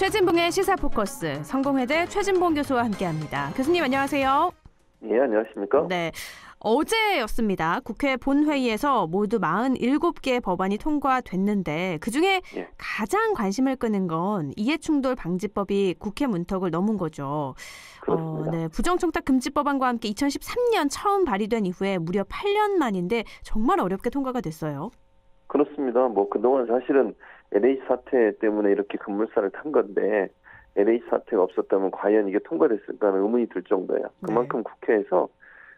최진봉의 시사 포커스, 성공회대 최진봉 교수와 함께합니다. 교수님 안녕하세요. 예, 안녕하십니까? 네, 어제였습니다. 국회 본회의에서 모두 47개의 법안이 통과됐는데 그중에 가장 관심을 끄는 건 이해충돌 방지법이 국회 문턱을 넘은 거죠. 그렇습니다. 네, 부정청탁 금지법안과 함께 2013년 처음 발의된 이후에 무려 8년 만인데 정말 어렵게 통과가 됐어요. 그렇습니다. 그동안 사실은 LH 사태 때문에 이렇게 급물살을 탄 건데 LH 사태가 없었다면 과연 이게 통과됐을까 하는 의문이 들 정도예요. 그만큼 국회에서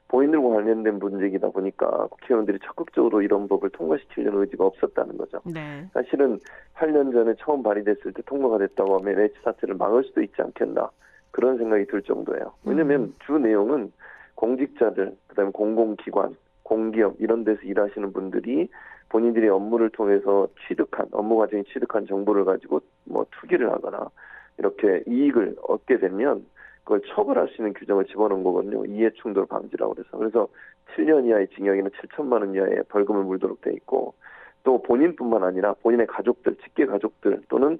본인들과 관련된 문제이다 보니까 국회의원들이 적극적으로 이런 법을 통과시키려는 의지가 없었다는 거죠. 네. 사실은 8년 전에 처음 발의됐을 때 통과가 됐다고 하면 LH 사태를 막을 수도 있지 않겠나 그런 생각이 들 정도예요. 왜냐하면 주 내용은 공직자들, 그다음에 공공기관, 공기업 이런 데서 일하시는 분들이 본인들이 업무를 통해서 업무 과정에 취득한 정보를 가지고 투기를 하거나 이렇게 이익을 얻게 되면 그걸 처벌할 수 있는 규정을 집어넣은 거거든요. 이해충돌 방지라고 그래서 7년 이하의 징역이나 7천만 원 이하의 벌금을 물도록 돼 있고 또 본인뿐만 아니라 본인의 가족들, 직계 가족들 또는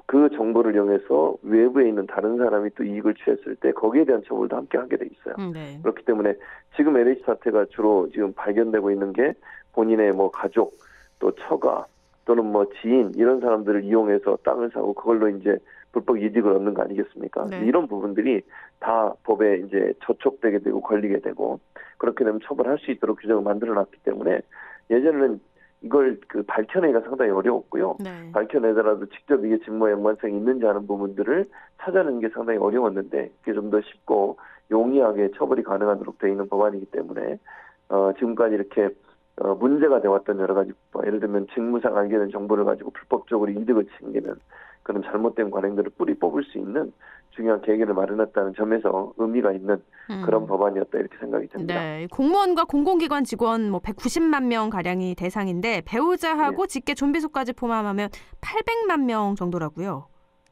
그 정보를 이용해서 외부에 있는 다른 사람이 또 이익을 취했을 때 거기에 대한 처벌도 함께 하게 돼 있어요. 네. 그렇기 때문에 지금 LH 사태가 주로 지금 발견되고 있는 게 본인의 가족 또 처가 또는 지인 이런 사람들을 이용해서 땅을 사고 그걸로 이제 불법 이득을 얻는 거 아니겠습니까? 네. 이런 부분들이 다 법에 이제 저촉되게 되고 걸리게 되고 그렇게 되면 처벌할 수 있도록 규정을 만들어놨기 때문에 예전에는 이걸 밝혀내기가 상당히 어려웠고요. 네. 밝혀내더라도 직접 이게 직무와 연관성이 있는지 하는 부분들을 찾아내는 게 상당히 어려웠는데 그게 좀 더 쉽고 용이하게 처벌이 가능하도록 되어 있는 법안이기 때문에 지금까지 이렇게 문제가 되어왔던 여러 가지 예를 들면 직무상 알게 된 정보를 가지고 불법적으로 이득을 챙기는 그런 잘못된 관행들을 뿌리 뽑을 수 있는 중요한 계기를 마련했다는 점에서 의미가 있는 그런 법안이었다 이렇게 생각이 듭니다. 네, 공무원과 공공기관 직원 190만 명 가량이 대상인데 배우자하고 직계 좀비소까지 포함하면 800만 명 정도라고요.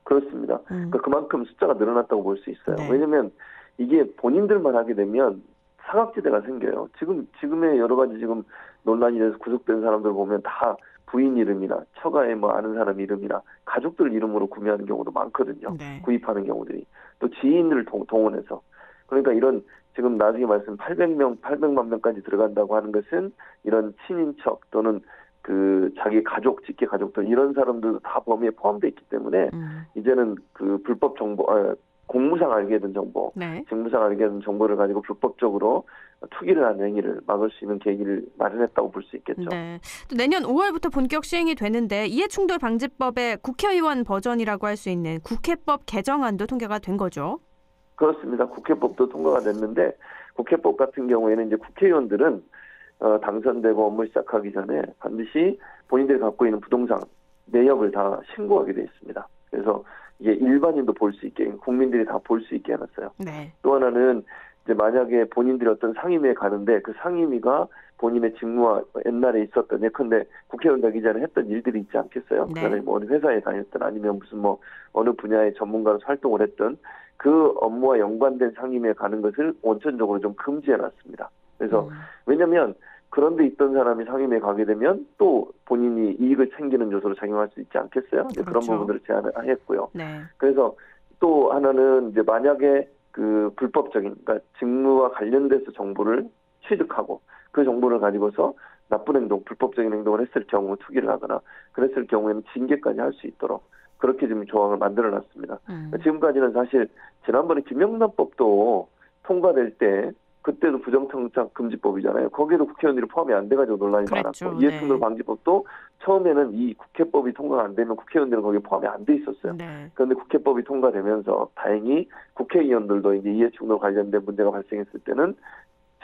그렇습니다. 그만큼 숫자가 늘어났다고 볼 수 있어요. 네. 왜냐하면 이게 본인들만 하게 되면 사각지대가 생겨요. 지금의 여러 가지 지금 논란이 돼서 구속된 사람들 보면 다 부인 이름이나 처가에 아는 사람 이름이나 가족들 이름으로 구매하는 경우도 많거든요. 네. 구입하는 경우들이. 또 지인을 동원해서. 그러니까 이런 지금 나중에 말씀 800만 명까지 들어간다고 하는 것은 이런 친인척 또는 자기 가족, 직계 가족들 이런 사람들도 다 범위에 포함되어 있기 때문에 이제는 불법 정보, 공무상 알게 된 정보, 네. 직무상 알게 된 정보를 가지고 불법적으로 투기를 하는 행위를 막을 수 있는 계기를 마련했다고 볼 수 있겠죠. 네. 또 내년 5월부터 본격 시행이 되는데 이해충돌 방지법의 국회의원 버전이라고 할 수 있는 국회법 개정안도 통과가 된 거죠. 그렇습니다. 국회법도 통과가 됐는데 국회법 같은 경우에는 이제 국회의원들은 당선되고 업무 시작하기 전에 반드시 본인들이 갖고 있는 부동산 내역을 다 신고하게 돼 있습니다. 그래서 이게 일반인도 볼 수 있게 국민들이 다 볼 수 있게 해놨어요. 네. 또 하나는 이제 만약에 본인들이 어떤 상임위에 가는데 그 상임위가 본인의 직무와 옛날에 있었던 예컨대 국회의원 되기 전에 했던 일들이 있지 않겠어요? 네. 그다음에 어느 회사에 다녔던 아니면 무슨 어느 분야의 전문가로서 활동을 했던 그 업무와 연관된 상임위에 가는 것을 원천적으로 좀 금지해놨습니다. 그래서 왜냐하면 그런데 있던 사람이 상임위에 가게 되면 또 본인이 이익을 챙기는 요소로 작용할 수 있지 않겠어요? 그렇죠. 그런 부분들을 제안을 했고요. 네. 그래서 또 하나는 이제 만약에 불법적인, 그러니까 직무와 관련돼서 정보를 취득하고 그 정보를 가지고서 나쁜 행동, 불법적인 행동을 했을 경우 투기를 하거나 그랬을 경우에는 징계까지 할 수 있도록 그렇게 지금 조항을 만들어놨습니다. 지금까지는 사실 지난번에 김영란법도 통과될 때 그때도 부정청탁 금지법이잖아요. 거기에도 국회의원들이 포함이 안 돼가지고 논란이 그랬죠. 많았고 이해충돌 방지법도 처음에는 이 국회법이 통과가 안 되면 국회의원들은 거기에 포함이 안 돼 있었어요. 네. 그런데 국회법이 통과되면서 다행히 국회의원들도 이제 이해충돌 관련된 문제가 발생했을 때는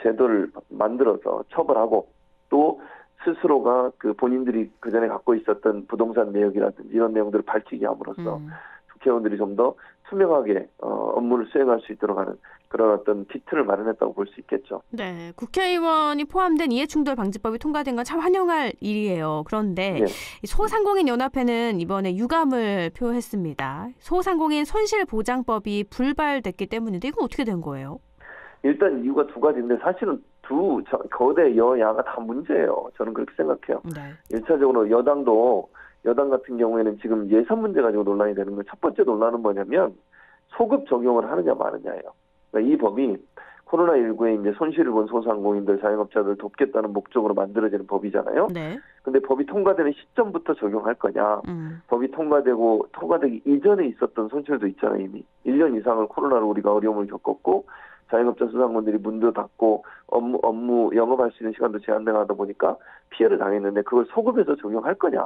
제도를 만들어서 처벌하고 또 스스로가 본인들이 그전에 갖고 있었던 부동산 내역이라든지 이런 내용들을 밝히게 함으로써 국회의원들이 좀 더 투명하게 업무를 수행할 수 있도록 하는 그런 어떤 기틀을 마련했다고 볼 수 있겠죠. 네, 국회의원이 포함된 이해충돌 방지법이 통과된 건 참 환영할 일이에요. 그런데 소상공인 연합회는 이번에 유감을 표했습니다. 소상공인 손실보장법이 불발됐기 때문인데 이건 어떻게 된 거예요? 일단 이유가 두 가지인데 사실은 거대 여야가 다 문제예요. 저는 그렇게 생각해요. 네. 1차적으로 여당도 여당 같은 경우에는 지금 예산 문제 가지고 논란이 되는 건 첫 번째 논란은 뭐냐면 소급 적용을 하느냐 마느냐예요. 그러니까 이 법이 코로나19에 이제 손실을 본 소상공인들, 자영업자들 돕겠다는 목적으로 만들어지는 법이잖아요. 네. 근데 법이 통과되는 시점부터 적용할 거냐. 법이 통과되기 이전에 있었던 손실도 있잖아요, 이미. 1년 이상을 코로나로 우리가 어려움을 겪었고, 자영업자 소상공인들이 문도 닫고 업무 영업할 수 있는 시간도 제한되다 보니까 피해를 당했는데 그걸 소급해서 적용할 거냐.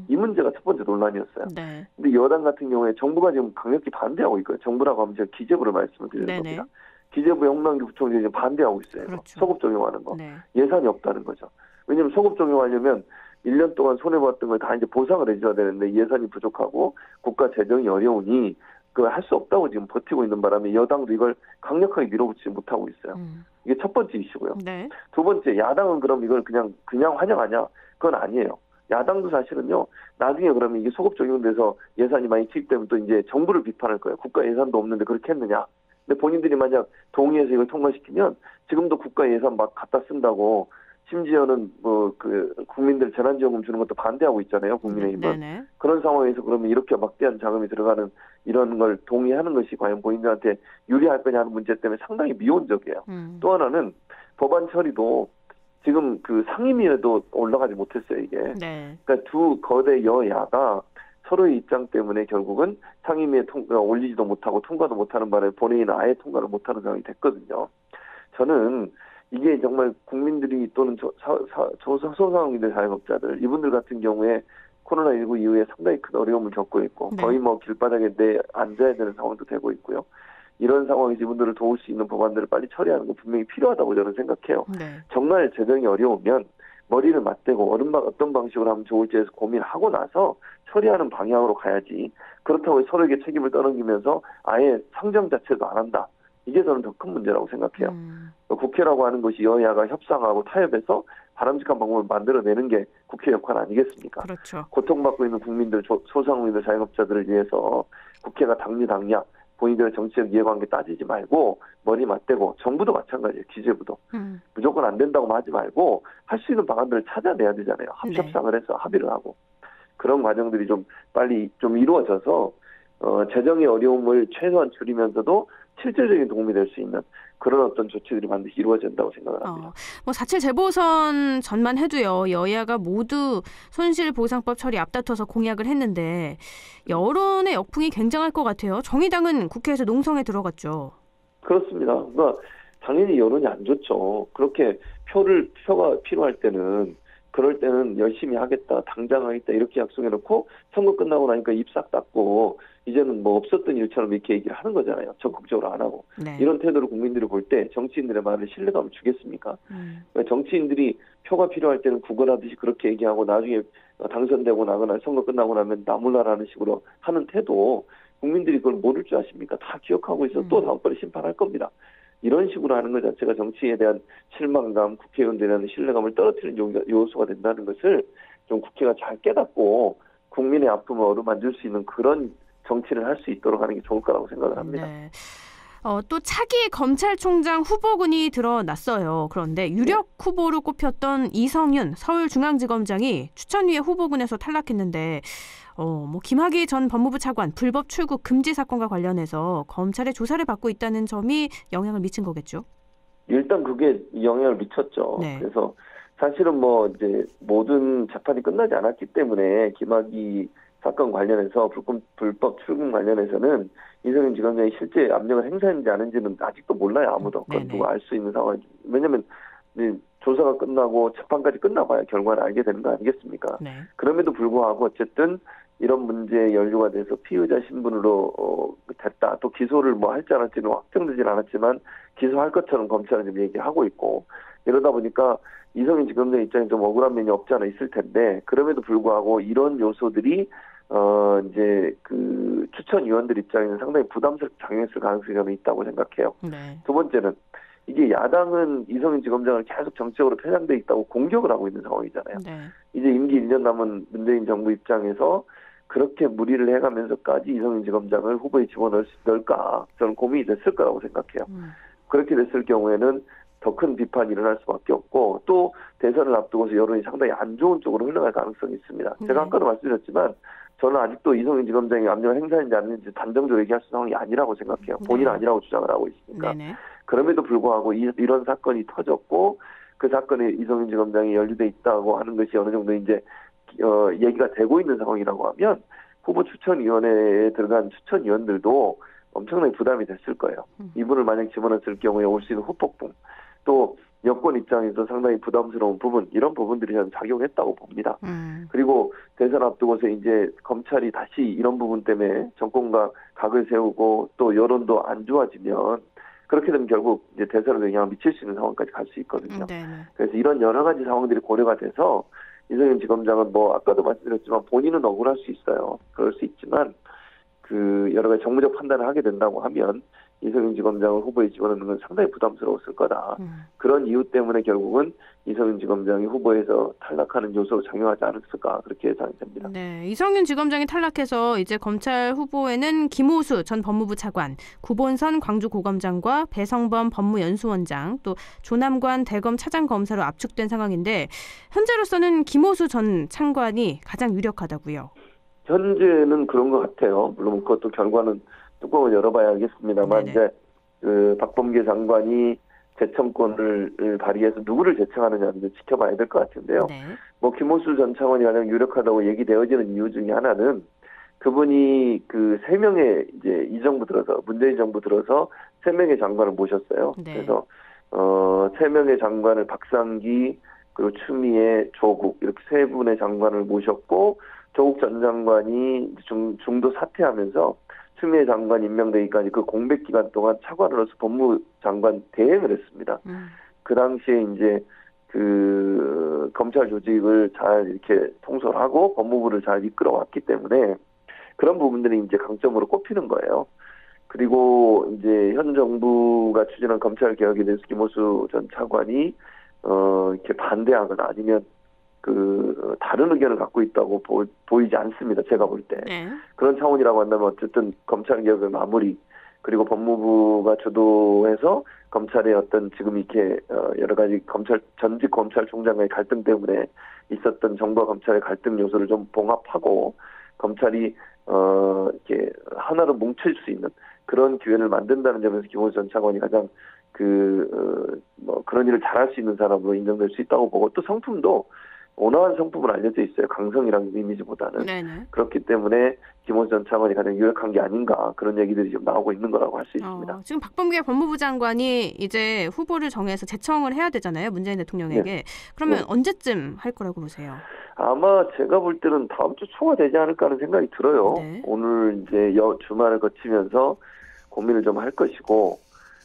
이 문제가 첫 번째 논란이었어요. 네. 근데 여당 같은 경우에 정부가 지금 강력히 반대하고 있고요. 정부라고 하면 제가 기재부를 말씀을 드리는 네네. 겁니다. 기재부 홍남기 부총장이 지금 반대하고 있어요. 그렇죠. 소급 적용하는 거. 네. 예산이 없다는 거죠. 왜냐하면 소급 적용하려면 1년 동안 손해봤던 걸 다 이제 보상을 해줘야 되는데 예산이 부족하고 국가 재정이 어려우니 그걸 할 수 없다고 지금 버티고 있는 바람에 여당도 이걸 강력하게 밀어붙이지 못하고 있어요. 이게 첫 번째 이슈고요. 네. 두 번째, 야당은 그럼 이걸 그냥 환영하냐? 그건 아니에요. 야당도 사실은요, 나중에 그러면 이게 소급 적용돼서 예산이 많이 투입되면 또 이제 정부를 비판할 거예요. 국가 예산도 없는데 그렇게 했느냐? 근데 본인들이 만약 동의해서 이걸 통과시키면 지금도 국가 예산 막 갖다 쓴다고 심지어는 국민들 재난지원금 주는 것도 반대하고 있잖아요. 국민의힘은. 네네. 그런 상황에서 그러면 이렇게 막대한 자금이 들어가는 이런 걸 동의하는 것이 과연 본인들한테 유리할 거냐 하는 문제 때문에 상당히 미온적이에요. 또 하나는 법안 처리도 지금 그 상임위에도 올라가지 못했어요, 이게. 네. 그러니까 두 거대 여야가 서로의 입장 때문에 결국은 상임위에 올리지도 못하고 통과도 못하는 바람에 본회의는 아예 통과를 못하는 상황이 됐거든요. 저는 이게 정말 국민들이 또는 소상공인들, 자영업자들 이분들 같은 경우에 코로나19 이후에 상당히 큰 어려움을 겪고 있고 네. 거의 뭐 길바닥에 앉아야 되는 상황도 되고 있고요. 이런 상황에서 이분들을 도울 수 있는 법안들을 빨리 처리하는 거 분명히 필요하다고 저는 생각해요. 네. 정말 재정이 어려우면 머리를 맞대고 어떤 방식으로 하면 좋을지에 서 고민하고 나서 처리하는 방향으로 가야지. 그렇다고 서로에게 책임을 떠넘기면서 아예 상정 자체도 안 한다. 이게 저는 더 큰 문제라고 생각해요. 국회라고 하는 것이 여야가 협상하고 타협해서 바람직한 방법을 만들어내는 게 국회 역할 아니겠습니까? 그렇죠. 고통받고 있는 국민들, 소상공인들, 자영업자들을 위해서 국회가 당리당략 본인들의 정치적 이해관계 따지지 말고 머리 맞대고 정부도 마찬가지예요. 기재부도. 무조건 안 된다고 하지 말고 할 수 있는 방안들을 찾아내야 되잖아요. 협상을 해서 합의를 하고. 그런 과정들이 좀 빨리 좀 이루어져서 재정의 어려움을 최소한 줄이면서도 실질적인 도움이 될 수 있는 그런 어떤 조치들이 반드시 이루어진다고 생각을 합니다. 4.7 재보선 전만 해도요. 여야가 모두 손실보상법 처리 앞다퉈서 공약을 했는데 여론의 역풍이 굉장할 것 같아요. 정의당은 국회에서 농성에 들어갔죠. 그렇습니다. 그러니까 당연히 여론이 안 좋죠. 그렇게 표가 필요할 때는 그럴 때는 열심히 하겠다, 당장 하겠다 이렇게 약속해놓고 선거 끝나고 나니까 입 싹 닫고 이제는 뭐 없었던 일처럼 이렇게 얘기를 하는 거잖아요. 적극적으로 안 하고. 네. 이런 태도를 국민들이 볼 때 정치인들의 말을 신뢰감을 주겠습니까? 그러니까 정치인들이 표가 필요할 때는 구걸하듯이 그렇게 얘기하고 나중에 당선되고 나거나 선거 끝나고 나면 나몰라라는 식으로 하는 태도 국민들이 그걸 모를 줄 아십니까? 다 기억하고 있어 또 다음번에 심판할 겁니다. 이런 식으로 하는 것 자체가 정치에 대한 실망감, 국회의원들에 대한 신뢰감을 떨어뜨리는 요소가 된다는 것을 좀 국회가 잘 깨닫고 국민의 아픔을 어루만질 수 있는 그런 정치를 할 수 있도록 하는 게 좋을 거라고 생각을 합니다. 네. 또 차기 검찰총장 후보군이 드러났어요. 그런데 유력 후보로 꼽혔던 이성윤 서울중앙지검장이 추천위의 후보군에서 탈락했는데 김학의 전 법무부 차관 불법 출국 금지 사건과 관련해서 검찰의 조사를 받고 있다는 점이 영향을 미친 거겠죠? 일단 그게 영향을 미쳤죠. 네. 그래서 사실은 이제 모든 재판이 끝나지 않았기 때문에 김학의 사건 관련해서 불법 출국 관련해서는 이성윤 지검장이 실제 압력을 행사했는지 아닌지는 아직도 몰라요. 아무도. 그건 누가 알 수 있는 상황이죠. 왜냐하면 조사가 끝나고 재판까지 끝나봐야 결과를 알게 되는 거 아니겠습니까? 네. 그럼에도 불구하고 어쨌든 이런 문제에 연루가 돼서 피의자 신분으로 됐다. 또 기소를 할지 않을지는 확정되진 않았지만 기소할 것처럼 검찰은 지금 얘기하고 있고 이러다 보니까 이성윤 지검장 입장에 좀 억울한 면이 없지 않아 있을 텐데 그럼에도 불구하고 이런 요소들이 이제 그 추천위원들 입장에는 상당히 부담스럽게 작용했을 가능성이 저는 있다고 생각해요. 네. 두 번째는 이게 야당은 이성윤 지검장을 계속 정치적으로 편향돼 있다고 공격을 하고 있는 상황이잖아요. 네. 이제 임기 1년 남은 문재인 정부 입장에서 그렇게 무리를 해가면서까지 이성윤 지검장을 후보에 집어넣을까 저는 고민이 됐을 거라고 생각해요. 그렇게 됐을 경우에는 더 큰 비판이 일어날 수밖에 없고 또 대선을 앞두고서 여론이 상당히 안 좋은 쪽으로 흘러갈 가능성이 있습니다. 제가 아까도 말씀드렸지만 저는 아직도 이성윤 지검장이 압력을 행사했는지 아닌지 단정적으로 얘기할 수 있는 상황이 아니라고 생각해요. 본인은 아니라고 주장을 하고 있으니까. 그럼에도 불구하고 이런 사건이 터졌고 그 사건에 이성윤 지검장이 연루돼 있다고 하는 것이 어느 정도 이제 얘기가 되고 있는 상황이라고 하면 후보 추천위원회에 들어간 추천위원들도 엄청나게 부담이 됐을 거예요. 이분을 만약 집어넣었을 경우에 올 수 있는 후폭풍, 또 여권 입장에서 상당히 부담스러운 부분, 이런 부분들이 저는 작용했다고 봅니다. 그리고 대선 앞두고서 이제 검찰이 다시 이런 부분 때문에 정권과 각을 세우고 또 여론도 안 좋아지면 그렇게 되면 결국 이제 대선에 영향을 미칠 수 있는 상황까지 갈 수 있거든요. 그래서 이런 여러 가지 상황들이 고려가 돼서 이성윤 지검장은 뭐 아까도 말씀드렸지만 본인은 억울할 수 있어요. 그럴 수 있지만 그 여러 가지 정무적 판단을 하게 된다고 하면 이성윤 지검장을 후보에 집어넣는 건 상당히 부담스러웠을 거다. 그런 이유 때문에 결국은 이성윤 지검장이 후보에서 탈락하는 요소로 작용하지 않았을까 그렇게 예상이 됩니다. 네, 이성윤 지검장이 탈락해서 이제 검찰 후보에는 김오수 전 법무부 차관, 구본선 광주고검장과 배성범 법무연수원장, 또 조남관 대검 차장검사로 압축된 상황인데 현재로서는 김오수 전 차관이 가장 유력하다고요. 현재는 그런 것 같아요. 물론 그것도 결과는 뚜껑을 열어봐야 알겠습니다만 이제 그 박범계 장관이 재청권을 발휘해서 누구를 재청하느냐는 지켜봐야 될 것 같은데요. 뭐 김오수 전 차관이 가장 유력하다고 얘기되어지는 이유 중에 하나는 그분이 그 3명의 이제 이 정부 들어서 문재인 정부 들어서 3명의 장관을 모셨어요. 그래서 3명의 장관을 박상기 그리고 추미애 조국 이렇게 3분의 장관을 모셨고 조국 전 장관이 중도 사퇴하면서 추미애 장관 임명되기까지 그 공백 기간 동안 차관으로서 법무장관 대행을 했습니다. 그 당시에 이제 그 검찰 조직을 잘 이렇게 통솔하고 법무부를 잘 이끌어왔기 때문에 그런 부분들이 이제 강점으로 꼽히는 거예요. 그리고 이제 현 정부가 추진한 검찰 개혁에 대해서 김오수 전 차관이 이렇게 반대하거나 아니면 그 다른 의견을 갖고 있다고 보이지 않습니다. 제가 볼 때. 그런 차원이라고 한다면 어쨌든 검찰 개혁의 마무리 그리고 법무부가 주도해서 검찰의 어떤 지금 이렇게 여러 가지 전직 검찰총장과의 갈등 때문에 있었던 정부와 검찰의 갈등 요소를 좀 봉합하고 검찰이 이렇게 하나로 뭉칠 수 있는 그런 기회를 만든다는 점에서 김오수 전 차관이 가장 뭐 그런 일을 잘할 수 있는 사람으로 인정될 수 있다고 보고 또 성품도 온화한 성품으로 알려져 있어요. 강성이라는 이미지보다는. 그렇기 때문에 김오수 전 차관이 가장 유력한 게 아닌가 그런 얘기들이 좀 나오고 있는 거라고 할 수 있습니다. 지금 박범계 법무부 장관이 이제 후보를 정해서 제청을 해야 되잖아요. 문재인 대통령에게. 그러면 언제쯤 할 거라고 보세요? 아마 제가 볼 때는 다음 주 초가 되지 않을까 하는 생각이 들어요. 오늘 이제 주말을 거치면서 고민을 좀 할 것이고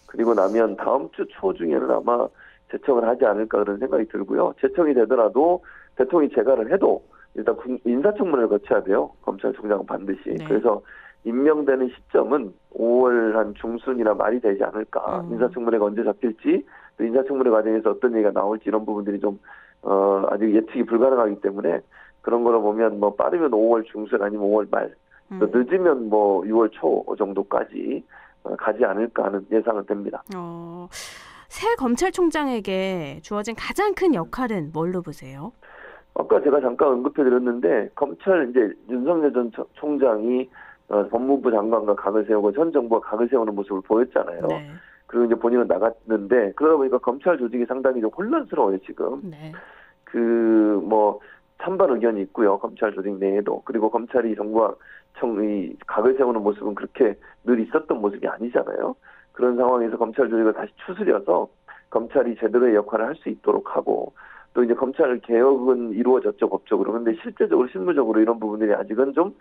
그리고 나면 다음 주 초 중에는 아마 제청을 하지 않을까 그런 생각이 들고요. 제청이 되더라도 대통령이 재가를 해도 일단 인사청문회를 거쳐야 돼요. 검찰총장은 반드시. 그래서 임명되는 시점은 5월 한 중순이나 말이 되지 않을까. 인사청문회가 언제 잡힐지 또 인사청문회 과정에서 어떤 얘기가 나올지 이런 부분들이 좀 아직 예측이 불가능하기 때문에 그런 거로 보면 뭐 빠르면 5월 중순 아니면 5월 말 또 늦으면 뭐 6월 초 정도까지 가지 않을까 하는 예상은 됩니다. 새 검찰총장에게 주어진 가장 큰 역할은 뭘로 보세요? 아까 제가 잠깐 언급해드렸는데 검찰 이제 윤석열 전 총장이 법무부 장관과 각을 세우고 전 정부가 각을 세우는 모습을 보였잖아요. 그리고 이제 본인은 나갔는데 그러다 보니까 검찰 조직이 상당히 좀 혼란스러워요 지금. 그 뭐 찬반 의견이 있고요 검찰 조직 내에도 그리고 검찰이 정부와 이 각을 세우는 모습은 그렇게 늘 있었던 모습이 아니잖아요. 그런 상황에서 검찰 조직을 다시 추스려서 검찰이 제대로의 역할을 할 수 있도록 하고 또 이제 검찰 개혁은 이루어졌죠 법적으로. 그런데 실제적으로 실무적으로 이런 부분들이 아직은 좀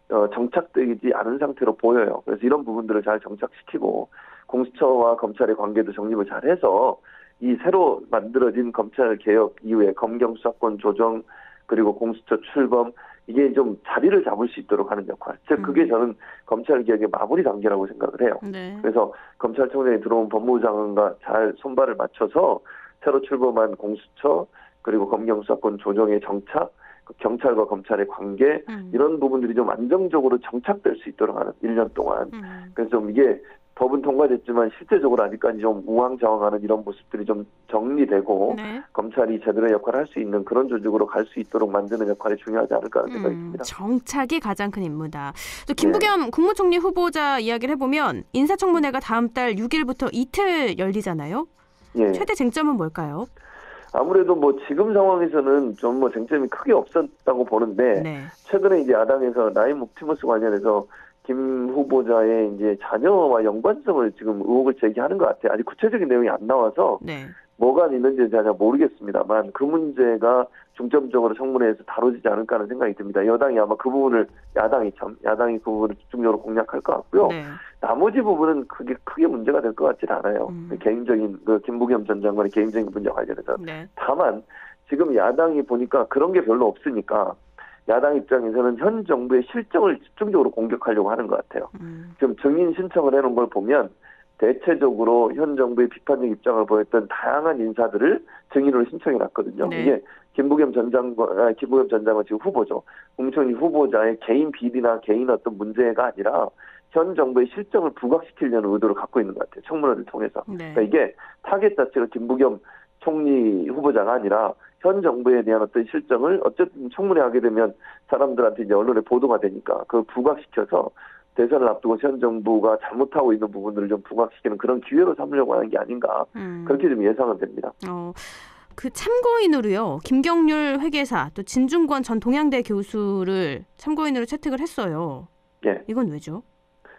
정착되지 않은 상태로 보여요. 그래서 이런 부분들을 잘 정착시키고 공수처와 검찰의 관계도 정립을 잘해서 이 새로 만들어진 검찰 개혁 이후에 검경 수사권 조정 그리고 공수처 출범 이게 좀 자리를 잡을 수 있도록 하는 역할. 즉 그게 저는 검찰 개혁의 마무리 단계라고 생각을 해요. 그래서 검찰총장이 들어온 법무부 장관과 잘 손발을 맞춰서 새로 출범한 공수처 그리고 검경 수사권 조정의 정착, 경찰과 검찰의 관계 이런 부분들이 좀 안정적으로 정착될 수 있도록 하는 1년 동안. 그래서 좀 이게 법은 통과됐지만 실제적으로 아직까지 좀 우왕좌왕하는 이런 모습들이 좀 정리되고 네. 검찰이 제대로 역할을 할 수 있는 그런 조직으로 갈 수 있도록 만드는 역할이 중요하지 않을까 하는 생각이 듭니다. 정착이 가장 큰 임무다. 또 김부겸 국무총리 후보자 이야기를 해보면 인사청문회가 다음 달 6일부터 이틀 열리잖아요. 예. 최대 쟁점은 뭘까요? 아무래도 뭐 지금 상황에서는 좀 뭐 쟁점이 크게 없었다고 보는데 네. 최근에 이제 야당에서 나임 옵티머스 관련해서 김 후보자의 이제 자녀와 연관성을 지금 의혹을 제기하는 것 같아요. 아직 구체적인 내용이 안 나와서 네. 뭐가 있는지 잘 모르겠습니다만 그 문제가 중점적으로 청문회에서 다뤄지지 않을까 하는 생각이 듭니다. 여당이 아마 그 부분을 야당이 그 부분을 집중적으로 공략할 것 같고요. 네. 나머지 부분은 크게 문제가 될 것 같지는 않아요. 개인적인 김부겸 전 장관의 개인적인 문제 관련해서. 네. 다만 지금 야당이 보니까 그런 게 별로 없으니까 야당 입장에서는 현 정부의 실정을 집중적으로 공격하려고 하는 것 같아요. 지금 증인 신청을 해놓은 걸 보면 대체적으로 현 정부의 비판적 입장을 보였던 다양한 인사들을 증인으로 신청해놨거든요. 네. 이게 김부겸 전 장관 지금 후보죠. 국무총리 후보자의 개인 비리나 개인 어떤 문제가 아니라 현 정부의 실정을 부각시키려는 의도를 갖고 있는 것 같아요. 청문회를 통해서. 네. 그러니까 이게 타겟 자체가 김부겸 총리 후보자가 아니라 현 정부에 대한 어떤 실정을 어쨌든 청문회 하게 되면 사람들한테 이제 언론에 보도가 되니까 그걸 부각시켜서 대선을 앞두고 현 정부가 잘못하고 있는 부분들을 좀 부각시키는 그런 기회로 삼으려고 하는 게 아닌가 그렇게 좀 예상은 됩니다. 그 참고인으로요. 김경률 회계사 또 진중권 전 동양대 교수를 참고인으로 채택을 했어요. 예. 이건 왜죠?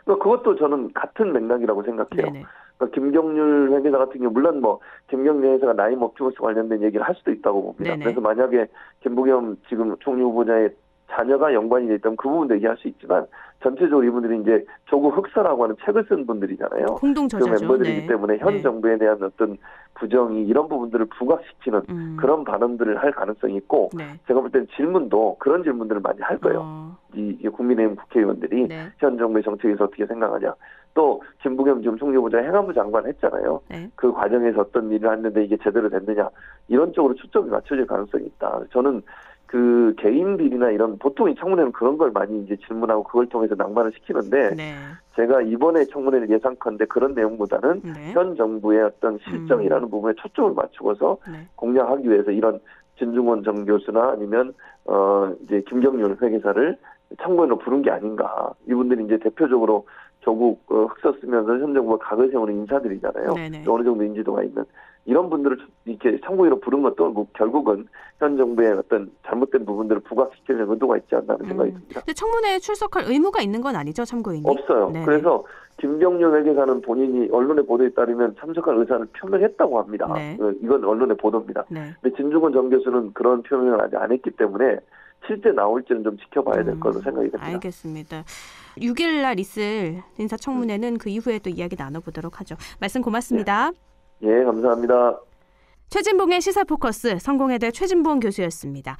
그것도 저는 같은 맥락이라고 생각해요. 네네. 그러니까 김경률 회계사 같은 경우 물론 뭐 김경률 회사가 나임 옵티머스 관련된 얘기를 할 수도 있다고 봅니다. 네네. 그래서 만약에 김부겸 지금 총리 후보자의 자녀가 연관이 돼 있다면 그 부분도 얘기할 수 있지만 전체적으로 이분들이 이제 조국 흑사라고 하는 책을 쓴 분들이잖아요. 공동 그 저자죠. 멤버들이기 네. 때문에 현 네. 정부에 대한 어떤 부정이 이런 부분들을 부각시키는 그런 발언들을 할 가능성이 있고 네. 제가 볼 때는 질문도 그런 질문들을 많이 할 거예요. 이 국민의힘 국회의원들이 네. 현 정부의 정책에서 어떻게 생각하냐. 또 김부겸 지금 총리 후보자 행안부 장관 했잖아요. 네. 그 과정에서 어떤 일을 했는데 이게 제대로 됐느냐. 이런 쪽으로 초점이 맞춰질 가능성이 있다. 저는 그 개인 비리나 이런 보통 이 청문회는 그런 걸 많이 이제 질문하고 그걸 통해서 낭만을 시키는데 네. 제가 이번에 청문회를 예상컨대 그런 내용보다는 네. 현 정부의 어떤 실정이라는 부분에 초점을 맞추고서 네. 공략하기 위해서 이런 진중권 전 교수나 아니면 이제 김경률 회계사를 참고인으로 부른 게 아닌가. 이분들이 이제 대표적으로 조국 흑서 쓰면서 현 정부가 각을 세우는 인사들이잖아요. 네네. 어느 정도 인지도가 있는 이런 분들을 이렇게 참고인으로 부른 것도 뭐 결국은 현 정부의 어떤 잘못된 부분들을 부각시키는 의도가 있지 않나는 생각이 듭니다. 근데 청문회에 출석할 의무가 있는 건 아니죠, 참고인이? 없어요. 네네. 그래서 김경률 회계사는 본인이 언론의 보도에 따르면 참석할 의사를 표명했다고 합니다. 네. 이건 언론의 보도입니다. 네. 근데 진중권 전 교수는 그런 표명을 아직 안 했기 때문에 실제 나올지는 좀 지켜봐야 될 거로 생각이 됩니다. 알겠습니다. 6일 날 있을 인사청문회는 그 이후에 또 이야기 나눠보도록 하죠. 말씀 고맙습니다. 예, 감사합니다. 최진봉의 시사포커스 성공회대 최진봉 교수였습니다.